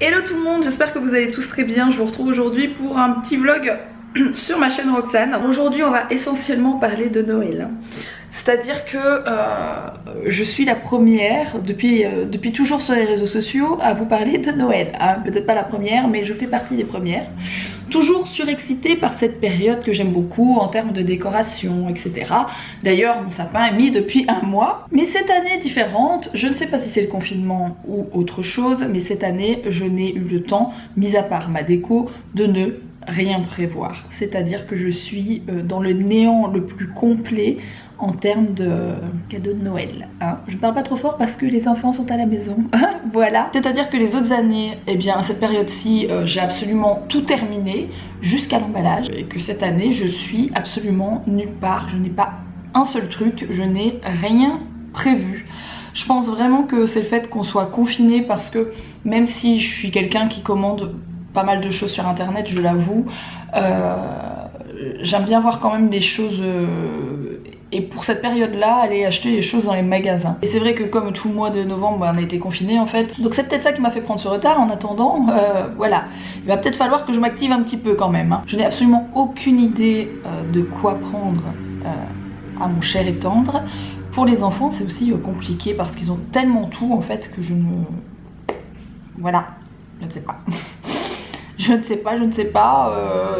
Hello tout le monde, j'espère que vous allez tous très bien. Je vous retrouve aujourd'hui pour un petit vlog sur ma chaîne Roxane. Aujourd'hui on va essentiellement parler de Noël. C'est-à-dire que je suis la première depuis toujours sur les réseaux sociaux à vous parler de Noël. Hein, peut-être pas la première, mais je fais partie des premières. Toujours surexcitée par cette période que j'aime beaucoup en termes de décoration, etc. D'ailleurs, mon sapin est mis depuis un mois. Mais cette année est différente. Je ne sais pas si c'est le confinement ou autre chose, mais cette année, je n'ai eu le temps, mis à part ma déco, de ne rien prévoir. C'est-à-dire que je suis dans le néant le plus complet en termes de cadeaux de Noël. Hein. Je ne parle pas trop fort parce que les enfants sont à la maison. Voilà. C'est-à-dire que les autres années, eh bien à cette période-ci, j'ai absolument tout terminé jusqu'à l'emballage. Et que cette année, je suis absolument nulle part. Je n'ai pas un seul truc, je n'ai rien prévu. Je pense vraiment que c'est le fait qu'on soit confiné parce que même si je suis quelqu'un qui commande pas mal de choses sur internet, je l'avoue, j'aime bien voir quand même des choses et pour cette période là aller acheter des choses dans les magasins. Et c'est vrai que comme tout le mois de novembre on a été confinés en fait, donc c'est peut-être ça qui m'a fait prendre ce retard. En attendant voilà, il va peut-être falloir que je m'active un petit peu quand même, hein. Je n'ai absolument aucune idée de quoi prendre à mon cher et tendre. Pour les enfants c'est aussi compliqué parce qu'ils ont tellement tout en fait que je ne... Voilà, je ne sais pas. Je ne sais pas,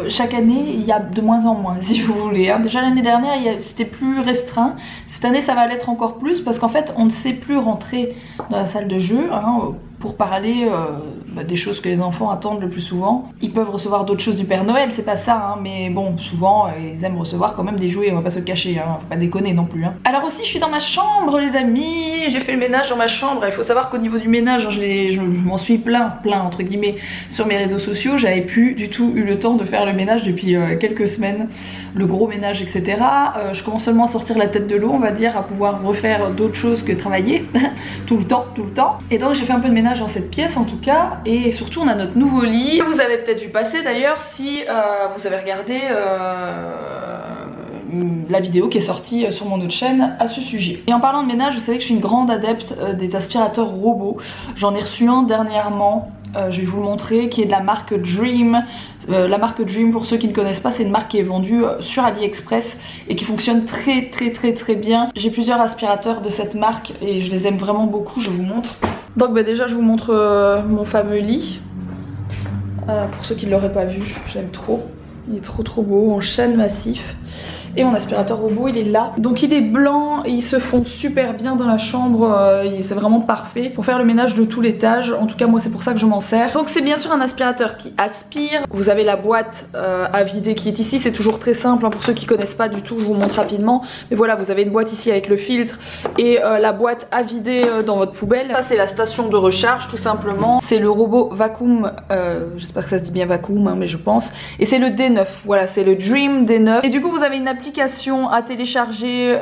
chaque année il y a de moins en moins si vous voulez, hein. Déjà l'année dernière c'était plus restreint, cette année ça va l'être encore plus parce qu'en fait on ne sait plus rentrer dans la salle de jeu, hein, pour parler des choses que les enfants attendent le plus souvent. Ils peuvent recevoir d'autres choses du Père Noël, c'est pas ça, hein, mais bon, souvent ils aiment recevoir quand même des jouets, on va pas se le cacher, hein, faut pas déconner non plus. Hein. Alors aussi je suis dans ma chambre les amis, j'ai fait le ménage dans ma chambre. Il faut savoir qu'au niveau du ménage, hein, je m'en suis plein entre guillemets sur mes réseaux sociaux. J'avais plus du tout eu le temps de faire le ménage depuis quelques semaines, le gros ménage etc. Je commence seulement à sortir la tête de l'eau, on va dire, à pouvoir refaire d'autres choses que travailler tout le temps. Et donc j'ai fait un peu de ménage dans cette pièce en tout cas, et surtout on a notre nouveau lit. Vous avez peut-être vu passer d'ailleurs si vous avez regardé la vidéo qui est sortie sur mon autre chaîne à ce sujet. Et en parlant de ménage, vous savez que je suis une grande adepte des aspirateurs robots. J'en ai reçu un dernièrement, je vais vous le montrer, qui est de la marque Dream. La marque Dream, pour ceux qui ne connaissent pas, c'est une marque qui est vendue sur AliExpress et qui fonctionne très bien. J'ai plusieurs aspirateurs de cette marque et je les aime vraiment beaucoup, je vous montre. Donc déjà je vous montre mon fameux lit, pour ceux qui ne l'auraient pas vu, j'aime trop, il est trop beau, en chêne massif. Et mon aspirateur robot il est là, donc il est blanc, il se fond super bien dans la chambre, c'est vraiment parfait pour faire le ménage de tout l'étage. En tout cas moi c'est pour ça que je m'en sers. Donc c'est bien sûr un aspirateur qui aspire. Vous avez la boîte à vider qui est ici, c'est toujours très simple, hein, pour ceux qui connaissent pas du tout je vous montre rapidement. Mais voilà, vous avez une boîte ici avec le filtre et la boîte à vider dans votre poubelle. Ça c'est la station de recharge tout simplement. C'est le robot Vacuum, j'espère que ça se dit bien Vacuum, hein, mais je pense. Et c'est le D9, voilà, c'est le Dream D9. Et du coup vous avez une application à télécharger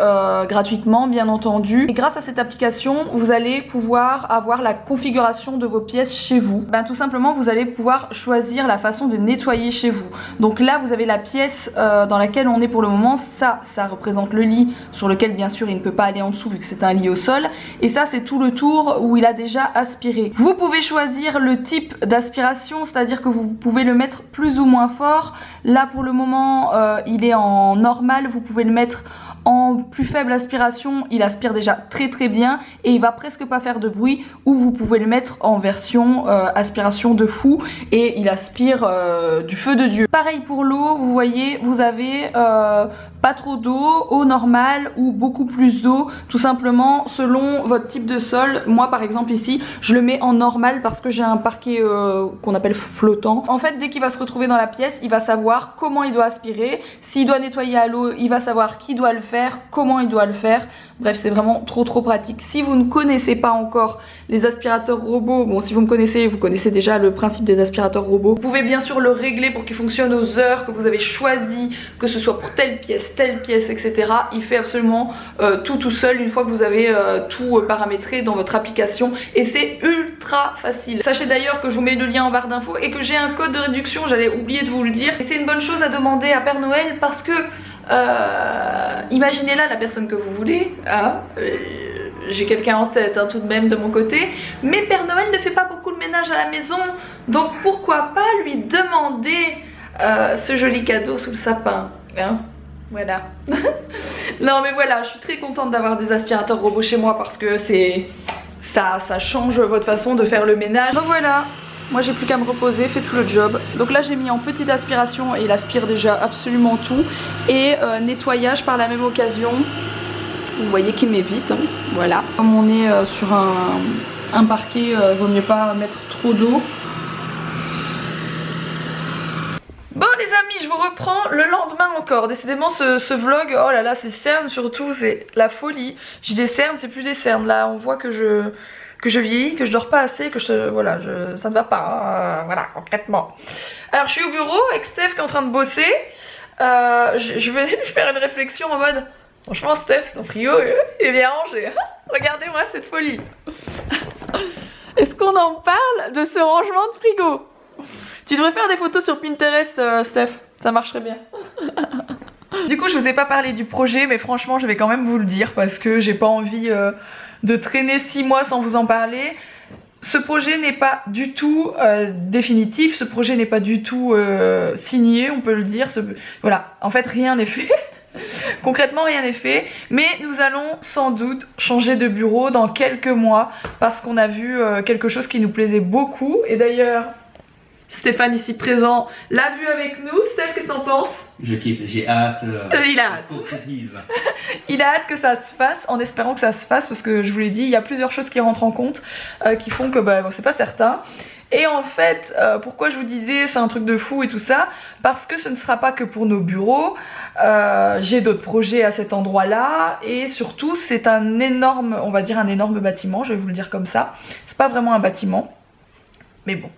gratuitement bien entendu, et grâce à cette application vous allez pouvoir avoir la configuration de vos pièces chez vous. Tout simplement vous allez pouvoir choisir la façon de nettoyer chez vous. Donc là vous avez la pièce dans laquelle on est pour le moment, ça représente le lit sur lequel bien sûr il ne peut pas aller en dessous vu que c'est un lit au sol, et ça c'est tout le tour où il a déjà aspiré. Vous pouvez choisir le type d'aspiration, c'est à dire que vous pouvez le mettre plus ou moins fort. Là pour le moment il est en normal, vous pouvez le mettre en plus faible aspiration, il aspire déjà très bien et il va presque pas faire de bruit, ou vous pouvez le mettre en version aspiration de fou et il aspire du feu de Dieu. Pareil pour l'eau, vous voyez, vous avez pas trop d'eau, eau normale ou beaucoup plus d'eau, tout simplement selon votre type de sol. Moi par exemple ici je le mets en normal parce que j'ai un parquet qu'on appelle flottant. En fait dès qu'il va se retrouver dans la pièce, il va savoir comment il doit aspirer, s'il doit nettoyer à l'eau il va savoir qui doit le faire, comment il doit le faire. Bref c'est vraiment trop pratique. Si vous ne connaissez pas encore les aspirateurs robots, bon si vous me connaissez, vous connaissez déjà le principe des aspirateurs robots. Vous pouvez bien sûr le régler pour qu'il fonctionne aux heures que vous avez choisi, que ce soit pour telle pièce etc. Il fait absolument tout seul une fois que vous avez tout paramétré dans votre application, et c'est ultra facile. Sachez d'ailleurs que je vous mets le lien en barre d'infos et que j'ai un code de réduction, j'allais oublier de vous le dire, et c'est une bonne chose à demander à Père Noël parce que imaginez là la personne que vous voulez, hein, j'ai quelqu'un en tête hein, tout de même de mon côté. Mais Père Noël ne fait pas beaucoup de ménage à la maison, donc pourquoi pas lui demander ce joli cadeau sous le sapin hein. Voilà. Non mais voilà, je suis très contente d'avoir des aspirateurs robots chez moi parce que ça change votre façon de faire le ménage. Donc voilà, moi j'ai plus qu'à me reposer, fait tout le job. Donc là j'ai mis en petite aspiration et il aspire déjà absolument tout. Et nettoyage par la même occasion. Vous voyez qu'il m'évite, hein. Voilà. Comme on est sur un parquet, vaut mieux pas mettre trop d'eau. Bon les amis, je vous reprends le lendemain encore. Décidément ce vlog, oh là là, ces cernes surtout, c'est la folie. J'ai des cernes, c'est plus des cernes. Là on voit que je vieillis, que je dors pas assez, que ça ne va pas, voilà, concrètement. Alors je suis au bureau avec Steph qui est en train de bosser. Je vais lui faire une réflexion en mode, franchement Steph, ton frigo il est bien rangé. Regardez-moi cette folie. Est-ce qu'on en parle de ce rangement de frigo? Tu devrais faire des photos sur Pinterest, Steph, ça marcherait bien. Du coup, je vous ai pas parlé du projet, mais franchement, je vais quand même vous le dire parce que j'ai pas envie de traîner 6 mois sans vous en parler. Ce projet n'est pas du tout définitif, ce projet n'est pas du tout signé, on peut le dire. Voilà, en fait, rien n'est fait. Concrètement rien n'est fait, mais nous allons sans doute changer de bureau dans quelques mois parce qu'on a vu quelque chose qui nous plaisait beaucoup. Et d'ailleurs Stéphane ici présent l'a vu avec nous. Steph, qu'est-ce que t'en penses? Je kiffe, j'ai hâte. Il a hâte. Il a hâte que ça se fasse, en espérant que ça se fasse, parce que je vous l'ai dit, il y a plusieurs choses qui rentrent en compte qui font que bon, c'est pas certain. Et en fait, pourquoi je vous disais c'est un truc de fou et tout ça? Parce que ce ne sera pas que pour nos bureaux. J'ai d'autres projets à cet endroit là et surtout c'est un énorme, on va dire un énorme bâtiment, je vais vous le dire comme ça. C'est pas vraiment un bâtiment, mais bon,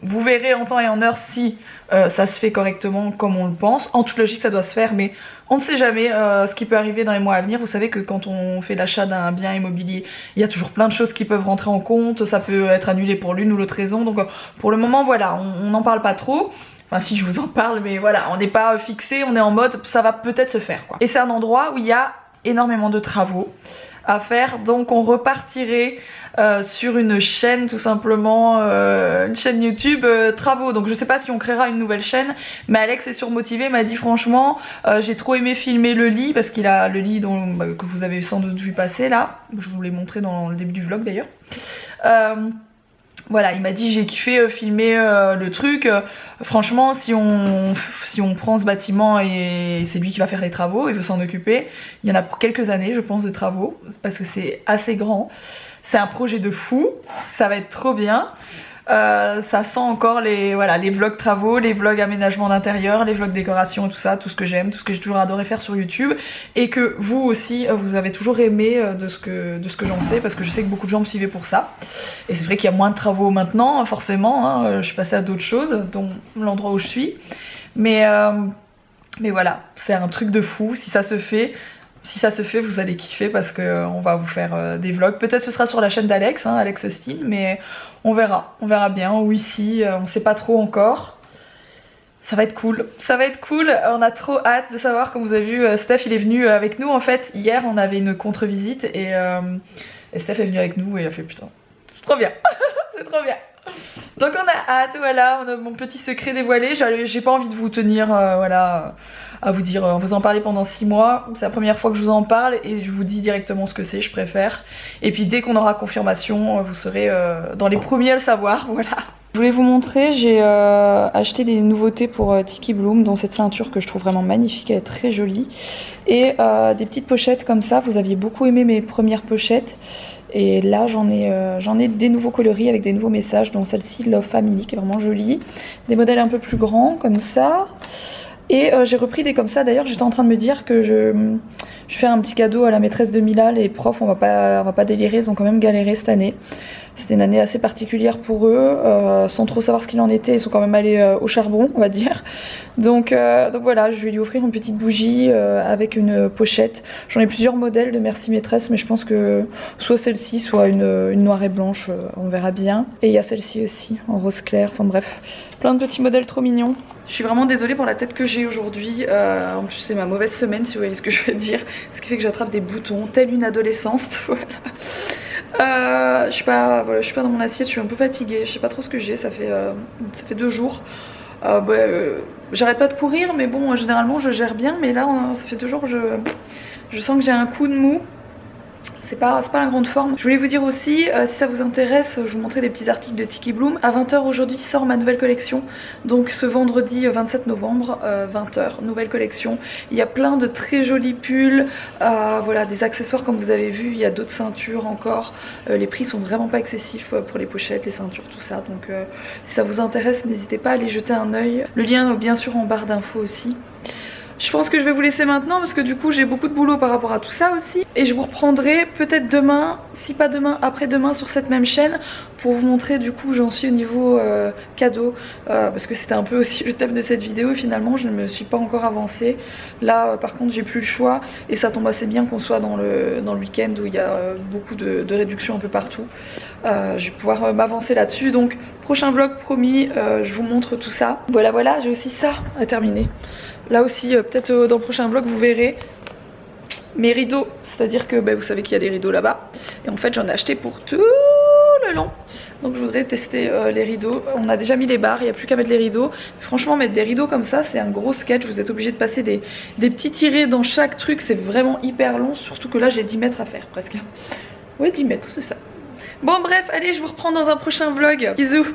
vous verrez en temps et en heure si ça se fait correctement comme on le pense. En toute logique ça doit se faire, mais on ne sait jamais ce qui peut arriver dans les mois à venir. Vous savez que quand on fait l'achat d'un bien immobilier, il y a toujours plein de choses qui peuvent rentrer en compte, ça peut être annulé pour l'une ou l'autre raison, donc pour le moment voilà, on n'en parle pas trop. Enfin si je vous en parle, mais voilà, on n'est pas fixé, on est en mode ça va peut-être se faire quoi. Et c'est un endroit où il y a énormément de travaux à faire, donc on repartirait sur une chaîne tout simplement, une chaîne YouTube travaux. Donc je sais pas si on créera une nouvelle chaîne, mais Alex est surmotivé, m'a dit franchement j'ai trop aimé filmer le lit, parce qu'il a le lit que vous avez sans doute vu passer là, je vous l'ai montré dans le début du vlog d'ailleurs. Voilà, il m'a dit j'ai kiffé filmer le truc, franchement si on prend ce bâtiment et c'est lui qui va faire les travaux, il veut s'en occuper, il y en a pour quelques années je pense de travaux, parce que c'est assez grand, c'est un projet de fou, ça va être trop bien. Ça sent encore les vlogs travaux, les vlogs aménagement d'intérieur, les vlogs décoration et tout ça, tout ce que j'aime, tout ce que j'ai toujours adoré faire sur YouTube et que vous aussi vous avez toujours aimé de ce que j'en sais, parce que je sais que beaucoup de gens me suivaient pour ça. Et c'est vrai qu'il y a moins de travaux maintenant forcément, hein, je suis passée à d'autres choses, dont l'endroit où je suis, mais voilà, c'est un truc de fou. Si ça se fait, vous allez kiffer parce qu'on va vous faire des vlogs. Peut-être ce sera sur la chaîne d'Alex, hein, Alex Style, mais on verra bien, ou ici, on sait pas trop encore. Ça va être cool, on a trop hâte de savoir. Comme vous avez vu, Steph il est venu avec nous en fait. Hier on avait une contre-visite et Steph est venu avec nous et il a fait putain, c'est trop bien, c'est trop bien. Donc on a hâte, voilà, on a mon petit secret dévoilé. J'ai pas envie de vous tenir, voilà, à vous dire, vous en parler pendant 6 mois. C'est la première fois que je vous en parle et je vous dis directement ce que c'est, je préfère. Et puis dès qu'on aura confirmation, vous serez dans les premiers à le savoir, voilà. Je voulais vous montrer, j'ai acheté des nouveautés pour Tiki Bloom, dont cette ceinture que je trouve vraiment magnifique, elle est très jolie. Et des petites pochettes comme ça, vous aviez beaucoup aimé mes premières pochettes. Et là j'en ai des nouveaux coloris avec des nouveaux messages, dont celle-ci Love Family qui est vraiment jolie. Des modèles un peu plus grands comme ça. Et j'ai repris des comme ça. D'ailleurs j'étais en train de me dire que je fais un petit cadeau à la maîtresse de Mila. Les profs on va pas délirer, ils ont quand même galéré cette année. C'était une année assez particulière pour eux, sans trop savoir ce qu'il en était, ils sont quand même allés au charbon on va dire. Donc voilà, je vais lui offrir une petite bougie avec une pochette. J'en ai plusieurs modèles de Merci Maîtresse, mais je pense que soit celle-ci, soit une noire et blanche, on verra bien. Et il y a celle-ci aussi, en rose clair, enfin bref. Plein de petits modèles trop mignons. Je suis vraiment désolée pour la tête que j'ai aujourd'hui. En plus c'est ma mauvaise semaine si vous voyez ce que je veux dire. Ce qui fait que j'attrape des boutons, telle une adolescente, voilà. Je suis pas dans mon assiette, je suis un peu fatiguée. Je sais pas trop ce que j'ai, ça fait 2 jours. J'arrête pas de courir, mais bon, généralement je gère bien. Mais là, ça fait 2 jours, je sens que j'ai un coup de mou. C'est pas la grande forme. Je voulais vous dire aussi, si ça vous intéresse, je vous montrer des petits articles de Tiki Bloom. À 20 h aujourd'hui sort ma nouvelle collection. Donc ce vendredi 27 novembre, 20 h, nouvelle collection. Il y a plein de très jolis pulls, voilà, des accessoires comme vous avez vu. Il y a d'autres ceintures encore. Les prix sont vraiment pas excessifs pour les pochettes, les ceintures, tout ça. Donc si ça vous intéresse, n'hésitez pas à aller jeter un œil. Le lien bien sûr en barre d'infos aussi. Je pense que je vais vous laisser maintenant parce que du coup j'ai beaucoup de boulot par rapport à tout ça aussi. Et je vous reprendrai peut-être demain, si pas demain, après-demain sur cette même chaîne pour vous montrer du coup où j'en suis au niveau cadeau. Parce que c'était un peu aussi le thème de cette vidéo et finalement je ne me suis pas encore avancée. Là par contre j'ai plus le choix et ça tombe assez bien qu'on soit dans le week-end où il y a beaucoup de réductions un peu partout. Je vais pouvoir m'avancer là-dessus, donc prochain vlog promis, je vous montre tout ça. Voilà, j'ai aussi ça à terminer. Là aussi, peut-être dans le prochain vlog, vous verrez mes rideaux. C'est-à-dire que vous savez qu'il y a des rideaux là-bas. Et en fait, j'en ai acheté pour tout le long. Donc je voudrais tester les rideaux. On a déjà mis les barres, il n'y a plus qu'à mettre les rideaux. Franchement, mettre des rideaux comme ça, c'est un gros sketch. Vous êtes obligé de passer des petits tirés dans chaque truc. C'est vraiment hyper long. Surtout que là, j'ai 10 mètres à faire presque. Ouais, 10 mètres, c'est ça. Bon bref, allez, je vous reprends dans un prochain vlog. Bisous.